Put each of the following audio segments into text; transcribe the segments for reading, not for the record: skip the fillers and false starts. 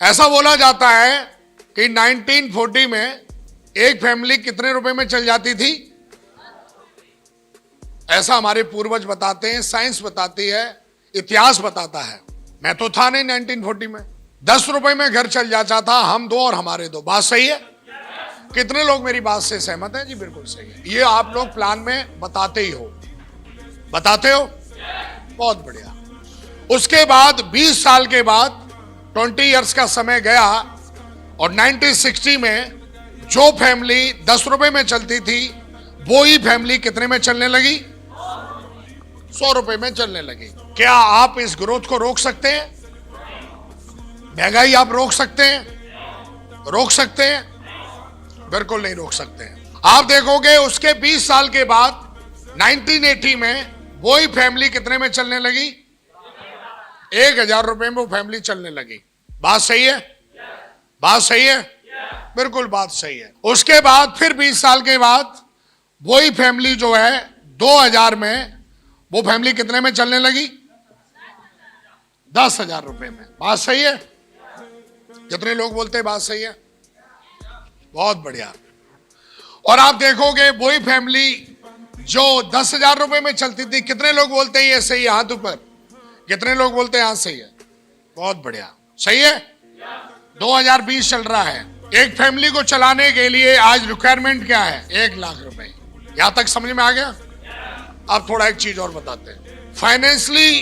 ऐसा बोला जाता है कि 1940 में एक फैमिली कितने रुपए में चल जाती थी? ऐसा हमारे पूर्वज बताते हैं, साइंस बताती है, इतिहास बताता है। मैं तो था नहीं 1940 में। 10 रुपए में घर चल जाता था, हम दो और हमारे दो। बात सही है? कितने लोग मेरी बात से सहमत हैं? जी बिल्कुल सही है। ये आप लोग प्लान में बताते ही हो, बताते हो, बहुत बढ़िया। उसके बाद 20 साल के बाद 20 इयर्स का समय गया और 1960 में जो फैमिली 10 रुपए में चलती थी वो ही फैमिली कितने में चलने लगी? 100 रुपए में चलने लगी। क्या आप इस ग्रोथ को रोक सकते हैं? महंगाई आप रोक सकते हैं? रोक सकते हैं? बिल्कुल नहीं रोक सकते हैं। आप देखोगे उसके 20 साल के बाद 1980 में वही फैमिली कितने में चलने लगी? 1000 रुपए में वो फैमिली चलने लगी। बात सही है? बात सही है? बिल्कुल बात सही है। उसके बाद फिर 20 साल के बाद वही फैमिली जो है 2000 में वो फैमिली कितने में चलने लगी? 10,000 रुपए में। बात सही है? कितने लोग बोलते हैं बात सही है? बहुत बढ़िया। और आप देखोगे वही फैमिली जो 10,000 रुपए में चलती थी, कितने लोग बोलते हैं ये सही है? हाथ ऊपर। कितने लोग बोलते हैं हाथ सही है? बहुत बढ़िया। सही है? 2020 चल रहा है। एक फैमिली को चलाने के लिए आज रिक्वायरमेंट क्या है? 1 लाख रुपए। यहां तक समझ में आ गया? अब थोड़ा एक चीज और बताते हैं। फाइनेंशियली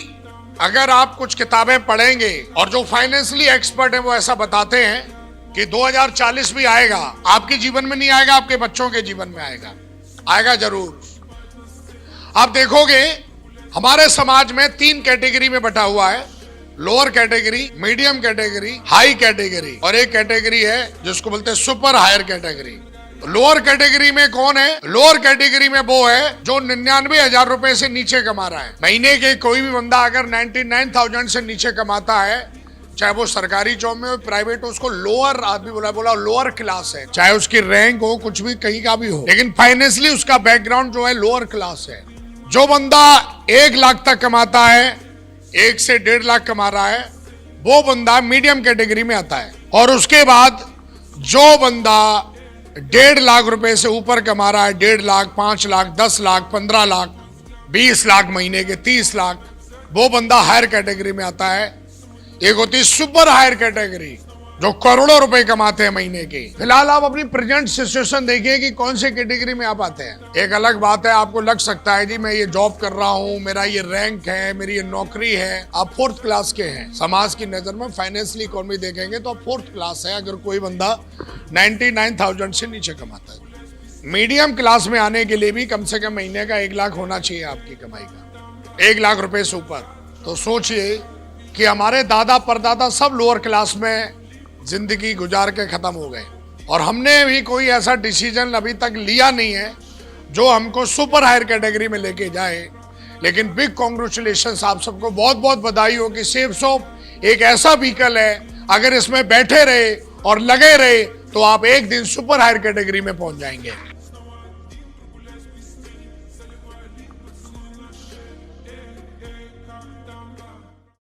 अगर आप कुछ किताबें पढ़ेंगे और जो फाइनेंशियली एक्सपर्ट है वो ऐसा बताते हैं कि 2040 भी आएगा, आपके जीवन में नहीं आएगा, आपके बच्चों के जीवन में आएगा। आएगा जरूर। आप देखोगे हमारे समाज में 3 कैटेगरी में बटा हुआ है। Lower category, medium category, high category, और एक कैटेगरी है जिसको बोलते हैं super higher category. Lower category में कौन है? लोअर कैटेगरी में वो है जो 99,000 रुपए से नीचे कमा रहा है। महीने के कोई भी बंदा अगर 99,000 से नीचे कमाता है, चाहे वो सरकारी जॉब में हो, प्राइवेट हो, उसको लोअर आदमी बोला लोअर क्लास है। चाहे उसकी रैंक हो, कुछ भी कहीं का भी हो, लेकिन फाइनेंशियली उसका बैकग्राउंड जो है लोअर क्लास है। जो बंदा 1 लाख तक कमाता है, 1 से 1.5 लाख कमा रहा है, वो बंदा मीडियम कैटेगरी में आता है। और उसके बाद जो बंदा 1.5 लाख रुपए से ऊपर कमा रहा है, 1.5 लाख, 5 लाख, 10 लाख, 15 लाख, 20 लाख महीने के, 30 लाख, वो बंदा हायर कैटेगरी में आता है। एक होती है सुपर हायर कैटेगरी जो करोड़ों रुपए कमाते हैं महीने के। फिलहाल आप अपनी प्रेजेंट सिचुएशन देखिए कि कौन से कैटेगरी में आप आते हैं। एक अलग बात है, आपको लग सकता है जी मैं ये जॉब कर रहा हूँ, मेरा ये रैंक है, मेरी ये नौकरी है, आप 4th क्लास के हैं। समाज की नजर में फाइनेंशियली इकोनॉमी देखेंगे तो आप 4th क्लास है अगर कोई बंदा 99,000 से नीचे कमाता है। मीडियम क्लास में आने के लिए भी कम से कम महीने का 1 लाख होना चाहिए आपकी कमाई का, 1 लाख रुपए से ऊपर। तो सोचिए कि हमारे दादा परदादा सब लोअर क्लास में जिंदगी गुजार के खत्म हो गए और हमने भी कोई ऐसा डिसीजन अभी तक लिया नहीं है जो हमको सुपर हायर कैटेगरी में लेके जाए। लेकिन बिग कॉन्ग्रेचुलेशंस, आप सबको बहुत बहुत बधाई हो कि सेफ शॉप एक ऐसा व्हीकल है, अगर इसमें बैठे रहे और लगे रहे तो आप एक दिन सुपर हायर कैटेगरी में पहुंच जाएंगे।